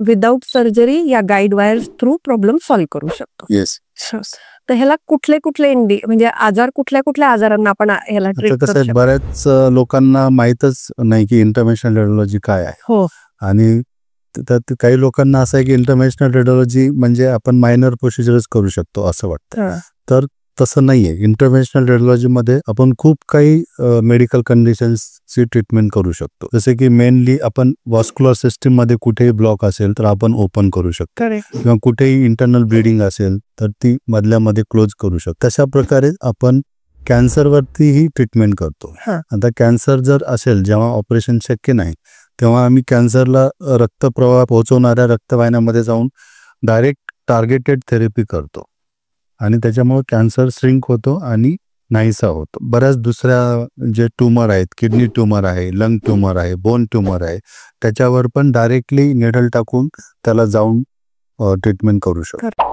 Without surgery या guide wires through problem solve करू शकतो. येस. तर ह्याला कुठले कुठले म्हणजे आजार, कुठल्या आजारांना आपण ह्याला ट्रीट करू शकतो? बऱ्याच लोकांना माहीतच नाही की इंटरव्हेन्शनल रेडिओलॉजी काय आहे. हो. आणि त्यात काही लोकांना असं आहे की इंटरव्हेन्शनल रेडिओलॉजी म्हणजे आपण मायनर प्रोसिजरच करू शकतो असं वाटतं. तर तसं नाहीये. इंटरव्हेन्शनल रेडिओलॉजीमध्ये आपण खूप काही मेडिकल कंडिशन्सची ट्रीटमेंट करू शकतो. जसे की मेनली आपण वॉस्क्युलर सिस्टीम मध्ये कुठेही ब्लॉक असेल तर आपण ओपन करू शकतो, किंवा कुठेही इंटरनल ब्लिडिंग असेल तर ती मधल्यामध्ये क्लोज करू शकतो. तशा प्रकारे आपण कॅन्सरवरतीही ट्रीटमेंट करतो. आता कॅन्सर जर असेल जेव्हा ऑपरेशन शक्य नाही तेव्हा आम्ही कॅन्सरला रक्तप्रवाह पोहोचवणाऱ्या रक्तवाहिन्यामध्ये जाऊन डायरेक्ट टार्गेटेड थेरपी करतो आणि त्याच्यामुळे कॅन्सर श्रिंक होतो आणि नाहीसा होतो. बऱ्याच दुसऱ्या जे ट्यूमर आहेत, किडनी ट्यूमर आहे, लंग ट्यूमर आहे, बोन ट्यूमर आहे, त्याच्यावर पण डायरेक्टली निडल टाकून त्याला जाऊन ट्रीटमेंट करू शकतो.